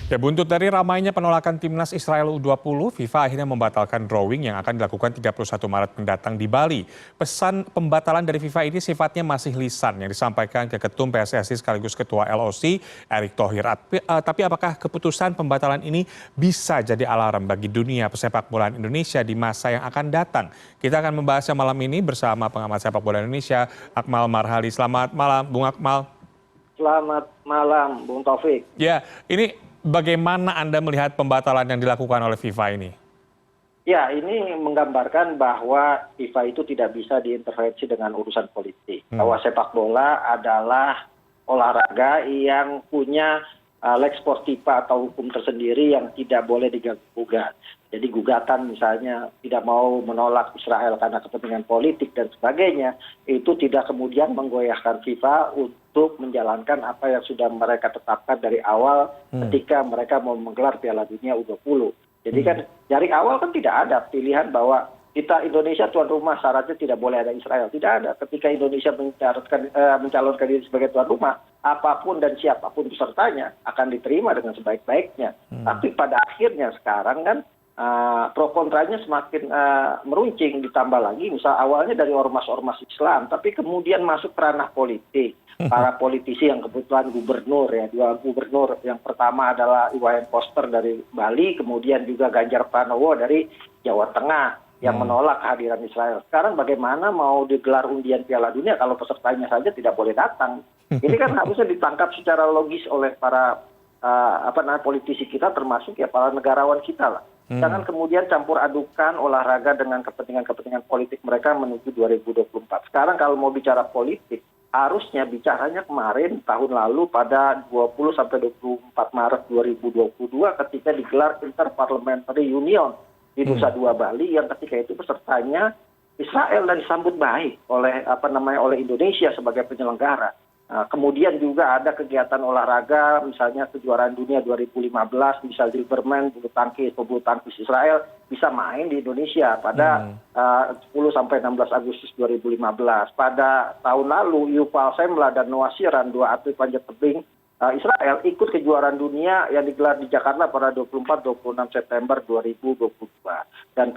Ya, buntut dari ramainya penolakan timnas Israel U20, FIFA akhirnya membatalkan drawing yang akan dilakukan 31 Maret mendatang di Bali. Pesan pembatalan dari FIFA ini sifatnya masih lisan yang disampaikan ke Ketum PSSI sekaligus Ketua LOC, Erick Thohir. Tapi apakah keputusan pembatalan ini bisa jadi alarm bagi dunia pesepak bola Indonesia di masa yang akan datang? Kita akan membahasnya malam ini bersama pengamat sepak bola Indonesia, Akmal Marhali. Selamat malam, Bung Akmal. Selamat malam, Bung Taufik. Ya, ini bagaimana Anda melihat pembatalan yang dilakukan oleh FIFA ini? Ya, ini menggambarkan bahwa FIFA itu tidak bisa diintervensi dengan urusan politik. Bahwa sepak bola adalah olahraga yang punya lex sportiva atau hukum tersendiri yang tidak boleh diganggu-gugat. Jadi gugatan misalnya tidak mau menolak Israel karena kepentingan politik dan sebagainya, itu tidak kemudian menggoyahkan FIFA untuk menjalankan apa yang sudah mereka tetapkan dari awal ketika mereka mau menggelar Piala Dunia U20. Jadi kan dari awal kan tidak ada pilihan bahwa kita Indonesia tuan rumah syaratnya tidak boleh ada Israel. Tidak ada. Ketika Indonesia mencalonkan diri sebagai tuan rumah, apapun dan siapapun pesertanya akan diterima dengan sebaik-baiknya. Tapi pada akhirnya sekarang kan pro kontranya semakin meruncing, ditambah lagi misal awalnya dari ormas-ormas Islam, tapi kemudian masuk ke ranah politik. Para politisi yang kebetulan gubernur ya, dua gubernur, yang pertama adalah Iwayan Koster dari Bali, kemudian juga Ganjar Pranowo dari Jawa Tengah yang menolak kehadiran Israel. Sekarang bagaimana mau digelar undian Piala Dunia kalau pesertanya saja tidak boleh datang? Ini kan harusnya ditangkap secara logis oleh para politisi kita, termasuk ya para negarawan kita lah. Jangan kemudian campur adukan olahraga dengan kepentingan-kepentingan politik mereka menuju 2024. Sekarang kalau mau bicara politik, harusnya bicaranya kemarin tahun lalu pada 20 sampai 24 Maret 2022 ketika digelar Interparliamentary Union di Nusa Dua Bali, yang ketika itu pesertanya Israel dan disambut baik oleh oleh Indonesia sebagai penyelenggara. Kemudian juga ada kegiatan olahraga, misalnya kejuaraan dunia 2015, bisa Zilberman, bulu tangkis Israel bisa main di Indonesia pada 10 sampai 16 Agustus 2015. Pada tahun lalu Yuval Semla dan Noah Shiran, dua atlet panjat tebing Israel, ikut kejuaraan dunia yang digelar di Jakarta pada 24-26 September 2022. Dan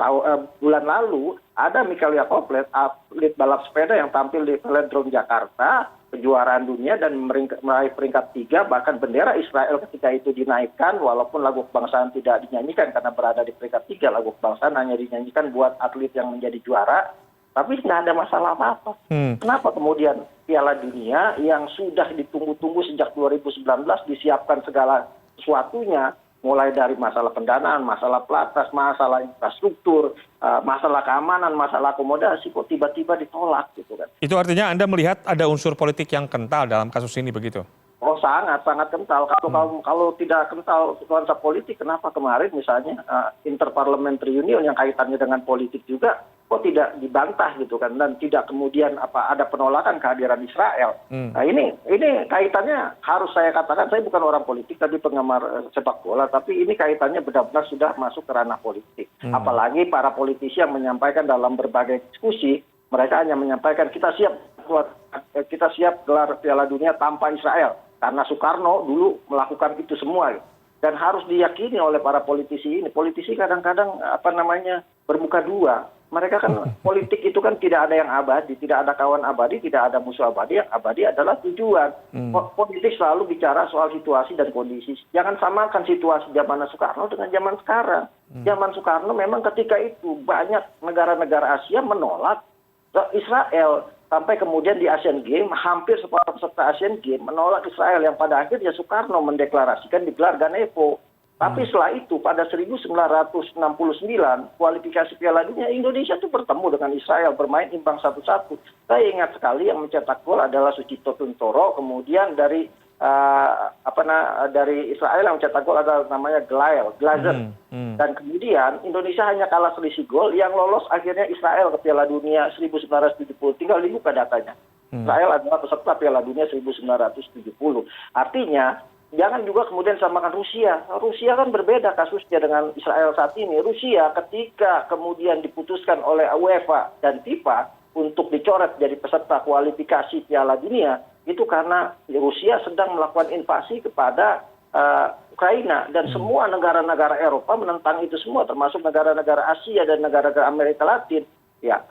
bulan lalu ada Michael Yakovlev, atlet balap sepeda yang tampil di Velodrome Jakarta, kejuaraan dunia dan meraih peringkat 3, bahkan bendera Israel ketika itu dinaikkan walaupun lagu kebangsaan tidak dinyanyikan karena berada di peringkat 3, lagu kebangsaan hanya dinyanyikan buat atlet yang menjadi juara, tapi tidak ada masalah apa-apa. Kenapa kemudian Piala Dunia yang sudah ditunggu-tunggu sejak 2019 disiapkan segala sesuatunya, mulai dari masalah pendanaan, masalah pelatnas, masalah infrastruktur, masalah keamanan, masalah akomodasi, kok tiba-tiba ditolak gitu kan. Itu artinya Anda melihat ada unsur politik yang kental dalam kasus ini begitu? Oh sangat kental. Kalau tidak kental nuansa politik, kenapa kemarin misalnya Interparliamentary Union yang kaitannya dengan politik juga kok tidak dibantah gitu kan, dan tidak kemudian ada penolakan kehadiran Israel. Nah ini kaitannya, harus saya katakan, saya bukan orang politik tapi penggemar sepak bola, tapi ini kaitannya benar-benar sudah masuk ke ranah politik. Apalagi para politisi yang menyampaikan dalam berbagai diskusi, mereka hanya menyampaikan kita siap gelar Piala Dunia tanpa Israel karena Soekarno dulu melakukan itu semua. Dan harus diyakini oleh para politisi ini. Politisi kadang-kadang bermuka dua. Mereka kan politik itu kan tidak ada yang abadi, tidak ada kawan abadi, tidak ada musuh abadi. Yang abadi adalah tujuan. Politik selalu bicara soal situasi dan kondisi. Jangan samakan situasi zaman Soekarno dengan zaman sekarang. Zaman Soekarno memang ketika itu banyak negara-negara Asia menolak Israel. Sampai kemudian di Asian Games, hampir semua peserta Asian Games menolak Israel, yang pada akhirnya Soekarno mendeklarasikan digelar Ganevo. Tapi setelah itu pada 1969 kualifikasi Piala Dunia, Indonesia itu bertemu dengan Israel, bermain imbang 1-1. Saya ingat sekali yang mencetak gol adalah Sucipto Tuntoro, kemudian dari Israel yang mencetak gol adalah namanya Glazer. Dan kemudian Indonesia hanya kalah selisih gol, yang lolos akhirnya Israel ke Piala Dunia 1970. Tinggal dibuka datanya. Israel adalah peserta Piala Dunia 1970. Artinya jangan juga kemudian samakan Rusia. Rusia kan berbeda kasusnya dengan Israel saat ini. Rusia ketika kemudian diputuskan oleh UEFA dan FIFA untuk dicoret jadi peserta kualifikasi Piala Dunia, itu karena Rusia sedang melakukan invasi kepada Ukraina, dan semua negara-negara Eropa menentang itu semua, termasuk negara-negara Asia dan negara-negara Amerika Latin. Ya,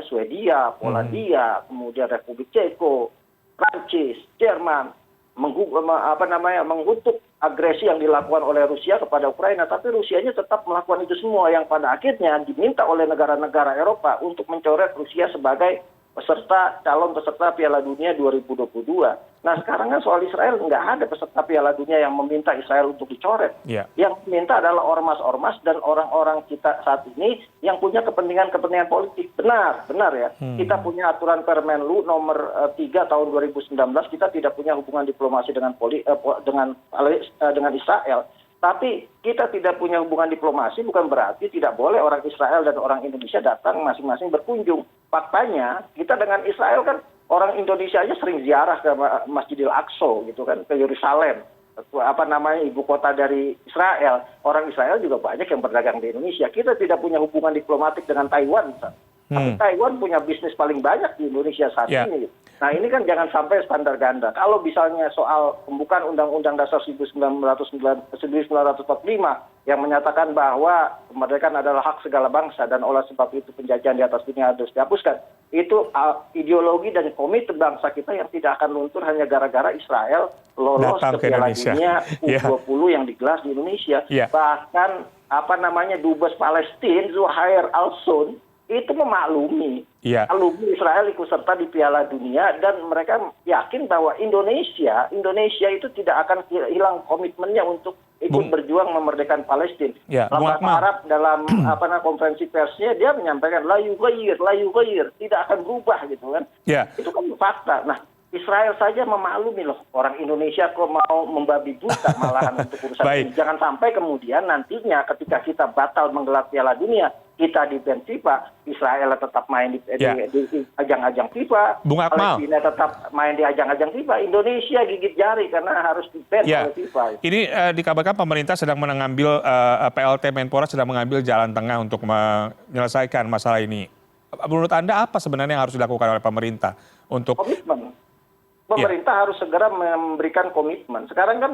Swedia, Polandia, kemudian Republik Ceko, Prancis, Jerman, mengutuk agresi yang dilakukan oleh Rusia kepada Ukraina, tapi Rusianya tetap melakukan itu semua yang pada akhirnya diminta oleh negara-negara Eropa untuk mencoret Rusia sebagai calon peserta Piala Dunia 2022. Nah sekarang kan soal Israel nggak ada peserta Piala Dunia yang meminta Israel untuk dicoret. Yeah. Yang minta adalah ormas-ormas dan orang-orang kita saat ini yang punya kepentingan politik. Benar ya. Kita punya aturan Permenlu nomor 3 tahun 2019, kita tidak punya hubungan diplomasi dengan Israel. Tapi kita tidak punya hubungan diplomasi bukan berarti tidak boleh orang Israel dan orang Indonesia datang masing-masing berkunjung. Faktanya kita dengan Israel kan orang Indonesia aja sering ziarah ke Masjidil Aqsa gitu kan, ke Yerusalem, ibu kota dari Israel. Orang Israel juga banyak yang berdagang di Indonesia. Kita tidak punya hubungan diplomatik dengan Taiwan. Tapi Taiwan punya bisnis paling banyak di Indonesia saat ini. Nah ini kan jangan sampai standar ganda. Kalau misalnya soal pembukaan Undang-Undang Dasar 1945 yang menyatakan bahwa kemerdekaan adalah hak segala bangsa dan oleh sebab itu penjajahan di atas dunia harus dihapuskan. Itu ideologi dan komite bangsa kita yang tidak akan luntur hanya gara-gara Israel lolos ke Piala Dunia U20 yang digelar di Indonesia. Bahkan Dubes Palestina Zuhair Al-Sun itu memaklumi alumni Israel ikut serta di Piala Dunia dan mereka yakin bahwa Indonesia itu tidak akan hilang komitmennya untuk ikut berjuang memerdekakan Palestina. Lambang Arab dalam konferensi persnya dia menyampaikan la yughayir, tidak akan berubah gitu kan. Itu kan fakta. Nah, Israel saja memaklumi loh, orang Indonesia kok mau membabi buta malahan untuk urusan ini. Jangan sampai kemudian nantinya ketika kita batal menggelar Piala Dunia, kita di ban FIFA, Israel tetap main di ajang-ajang FIFA, Palestina tetap main di ajang-ajang FIFA, Indonesia gigit jari karena harus di ban oleh FIFA. Ini dikabarkan pemerintah sedang mengambil, PLT Menpora sedang mengambil jalan tengah untuk menyelesaikan masalah ini. Menurut Anda apa sebenarnya yang harus dilakukan oleh pemerintah untuk komitmen? Pemerintah harus segera memberikan komitmen. Sekarang kan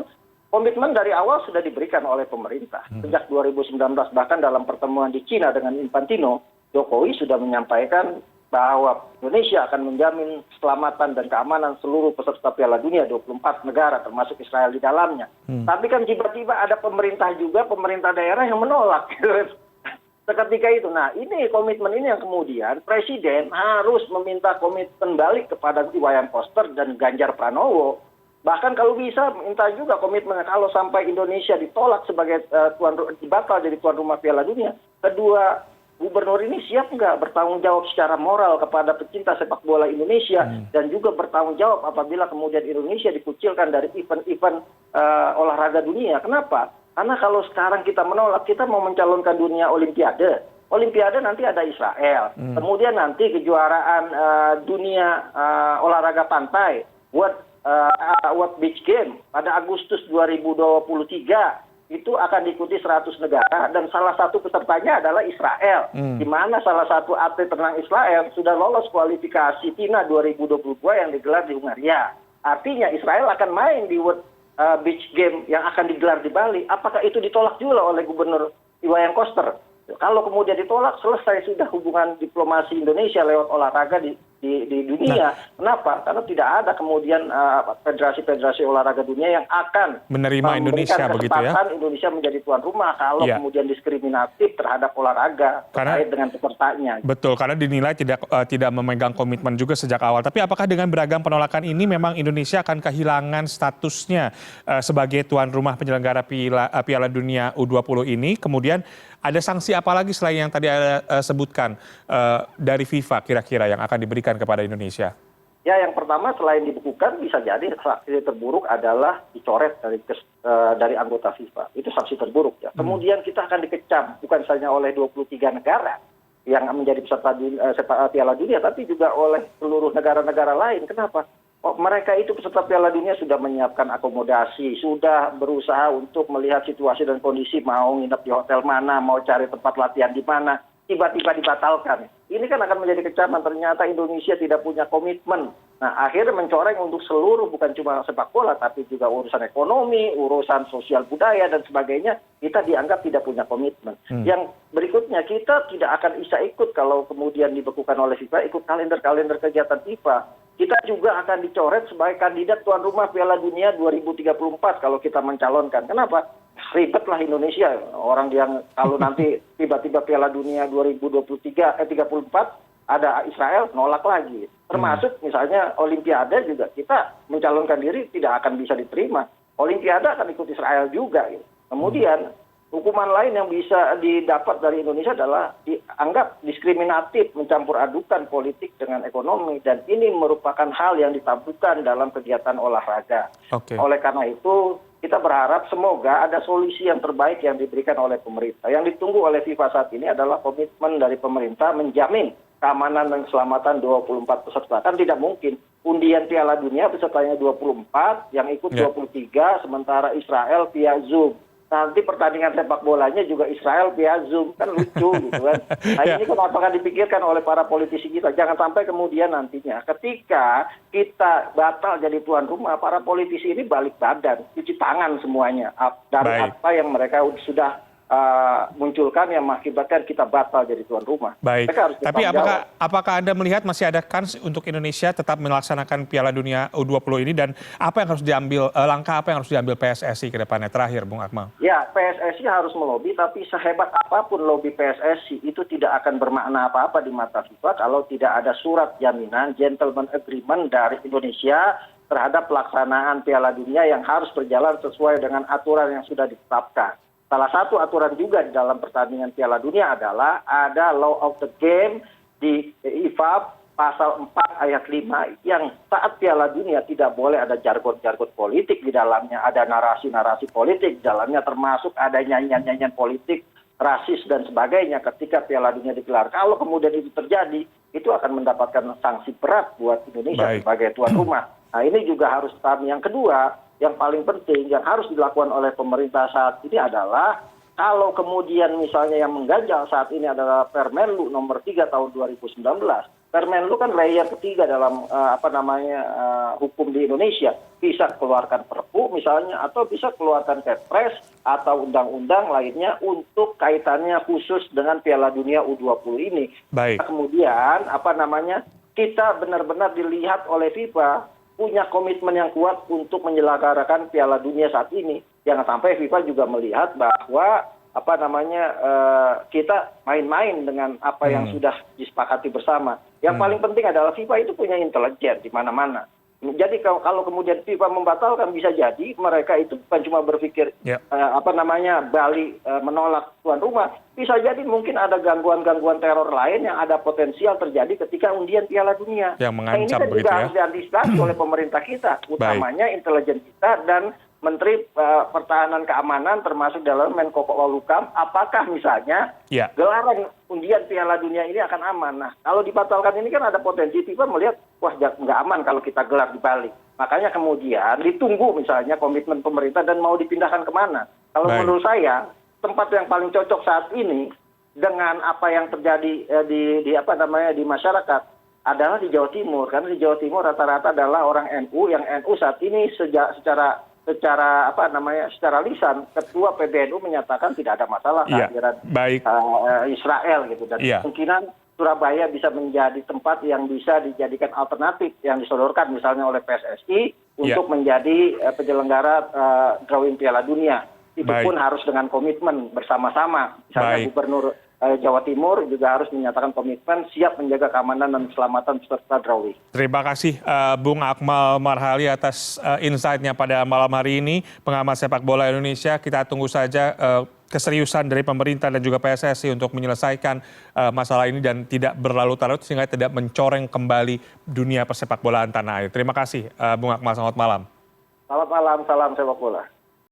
komitmen dari awal sudah diberikan oleh pemerintah. Sejak 2019 bahkan dalam pertemuan di Cina dengan Infantino, Jokowi sudah menyampaikan bahwa Indonesia akan menjamin keselamatan dan keamanan seluruh peserta Piala Dunia 24 negara termasuk Israel di dalamnya. Tapi kan tiba-tiba ada pemerintah daerah yang menolak. Seketika itu, nah ini komitmen ini yang kemudian Presiden harus meminta komitmen balik kepada Iwayan Koster dan Ganjar Pranowo. Bahkan kalau bisa minta juga komitmennya kalau sampai Indonesia ditolak sebagai batal jadi tuan rumah Piala Dunia, kedua gubernur ini siap nggak bertanggung jawab secara moral kepada pecinta sepak bola Indonesia dan juga bertanggung jawab apabila kemudian Indonesia dikucilkan dari event-event olahraga dunia. Kenapa? Karena kalau sekarang kita menolak, kita mau mencalonkan dunia Olimpiade. Olimpiade nanti ada Israel. Kemudian nanti kejuaraan dunia olahraga pantai, World Beach Game pada Agustus 2023 itu akan diikuti 100 negara dan salah satu pesertanya adalah Israel. Di mana salah satu atlet renang Israel sudah lolos kualifikasi FINA 2022 yang digelar di Hungaria. Artinya Israel akan main di World Beach Game yang akan digelar di Bali. Apakah itu ditolak juga oleh Gubernur Iwayan Koster? Kalau kemudian ditolak, selesai sudah hubungan diplomasi Indonesia lewat olahraga di dunia. Kenapa? Karena tidak ada kemudian federasi-federasi olahraga dunia yang akan menerima Indonesia begitu ya. Indonesia menjadi tuan rumah kalau kemudian diskriminatif terhadap olahraga terkait dengan pesertanya. Betul, karena dinilai tidak memegang komitmen juga sejak awal. Tapi apakah dengan beragam penolakan ini memang Indonesia akan kehilangan statusnya sebagai tuan rumah penyelenggara Piala Dunia U20 ini? Kemudian ada sanksi apa lagi selain yang tadi Anda sebutkan dari FIFA kira-kira yang akan diberikan kepada Indonesia? Ya, yang pertama selain dibekukan bisa jadi sanksi terburuk adalah dicoret dari anggota FIFA. Itu sanksi terburuk ya. Kemudian kita akan dikecam bukan saja oleh 23 negara yang menjadi peserta Piala Dunia, tapi juga oleh seluruh negara-negara lain. Kenapa? Mereka itu peserta Piala Dunia sudah menyiapkan akomodasi, sudah berusaha untuk melihat situasi dan kondisi, mau nginep di hotel mana, mau cari tempat latihan di mana, tiba-tiba dibatalkan. Ini kan akan menjadi kecaman, ternyata Indonesia tidak punya komitmen Nah, akhirnya mencoreng untuk seluruh, bukan cuma sepak bola, tapi juga urusan ekonomi, urusan sosial budaya, dan sebagainya, kita dianggap tidak punya komitmen. Yang berikutnya, kita tidak akan bisa ikut kalau kemudian dibekukan oleh FIFA, ikut kalender-kalender kegiatan FIFA. Kita juga akan dicoret sebagai kandidat tuan rumah Piala Dunia 2034 kalau kita mencalonkan. Kenapa? Ribetlah Indonesia, orang yang kalau nanti tiba-tiba Piala Dunia 34 ada Israel, nolak lagi. Termasuk misalnya Olimpiade juga, kita mencalonkan diri tidak akan bisa diterima. Olimpiade akan ikut Israel juga. Gitu. Kemudian hukuman lain yang bisa didapat dari Indonesia adalah dianggap diskriminatif, mencampur adukan politik dengan ekonomi, dan ini merupakan hal yang ditabukan dalam kegiatan olahraga. Oleh karena itu, kita berharap semoga ada solusi yang terbaik yang diberikan oleh pemerintah. Yang ditunggu oleh FIFA saat ini adalah komitmen dari pemerintah menjamin keamanan dan keselamatan 24 peserta. Kan tidak mungkin undian Piala Dunia pesertanya 24, yang ikut 23, sementara Israel via Zoom. Nanti pertandingan sepak bolanya juga Israel via Zoom, kan lucu gitu kan. Nah ini kan apakah dipikirkan oleh para politisi kita? Jangan sampai kemudian nantinya ketika kita batal jadi tuan rumah, para politisi ini balik badan, cuci tangan semuanya dari apa yang mereka sudah munculkan yang mengakibatkan kita batal jadi tuan rumah. Baik, tapi apakah Anda melihat masih ada kans untuk Indonesia tetap melaksanakan Piala Dunia U20 ini, dan apa yang harus diambil, langkah apa yang harus diambil PSSI ke depannya? Terakhir, Bung Akmal. Ya, PSSI harus melobi, tapi sehebat apapun lobi PSSI itu tidak akan bermakna apa-apa di mata FIFA kalau tidak ada surat jaminan, gentleman agreement dari Indonesia terhadap pelaksanaan Piala Dunia yang harus berjalan sesuai dengan aturan yang sudah ditetapkan. Salah satu aturan juga di dalam pertandingan Piala Dunia adalah ada law of the game di IFAB pasal 4 ayat 5 yang saat Piala Dunia tidak boleh ada jargon-jargon politik di dalamnya, ada narasi-narasi politik di dalamnya, termasuk ada nyanyian-nyanyian politik, rasis dan sebagainya ketika Piala Dunia digelar. Kalau kemudian itu terjadi, itu akan mendapatkan sanksi berat buat Indonesia sebagai tuan rumah. Nah ini juga harus paham. Yang kedua, yang paling penting yang harus dilakukan oleh pemerintah saat ini adalah kalau kemudian misalnya yang mengganjal saat ini adalah Permenlu nomor 3 tahun 2019. Permenlu kan layer ketiga dalam hukum di Indonesia. Bisa keluarkan perpu misalnya, atau bisa keluarkan Kepres atau undang-undang lainnya untuk kaitannya khusus dengan Piala Dunia U20 ini. Baik. Kemudian kita benar-benar dilihat oleh FIFA punya komitmen yang kuat untuk menyelenggarakan Piala Dunia saat ini. Jangan sampai FIFA juga melihat bahwa kita main-main dengan apa yang sudah disepakati bersama. Yang paling penting adalah FIFA itu punya intelijen di mana-mana. Jadi kalau kemudian FIFA membatalkan, bisa jadi mereka itu bukan cuma berpikir Bali menolak tuan rumah, bisa jadi mungkin ada gangguan-gangguan teror lain yang ada potensial terjadi ketika undian Piala Dunia. Yang mengancam ini kan juga harus diantisipasi oleh pemerintah kita, utamanya intelijen kita dan Menteri Pertahanan Keamanan, termasuk dalam Menko Polhukam, apakah misalnya gelaran undian Piala Dunia ini akan aman. Nah, kalau dibatalkan ini kan ada potensi FIFA melihat, wah nggak aman kalau kita gelar di Bali. Makanya kemudian ditunggu misalnya komitmen pemerintah dan mau dipindahkan kemana. Kalau menurut saya, tempat yang paling cocok saat ini dengan apa yang terjadi di masyarakat adalah di Jawa Timur. Karena di Jawa Timur rata-rata adalah orang NU, yang NU saat ini secara lisan ketua PBNU menyatakan tidak ada masalah kehadiran Israel gitu, dan kemungkinan Surabaya bisa menjadi tempat yang bisa dijadikan alternatif yang disodorkan misalnya oleh PSSI untuk menjadi penyelenggara drawing Piala Dunia. Itu pun harus dengan komitmen bersama-sama. Misalnya Gubernur Jawa Timur juga harus menyatakan komitmen siap menjaga keamanan dan keselamatan peserta drawing. Terima kasih Bung Akmal Marhali atas insight-nya pada malam hari ini. Pengamat sepak bola Indonesia, kita tunggu saja keseriusan dari pemerintah dan juga PSSI untuk menyelesaikan masalah ini dan tidak berlarut-larut sehingga tidak mencoreng kembali dunia persepak bolaan tanah air. Terima kasih Bung Akmal, selamat malam. Selamat malam, salam sepak bola.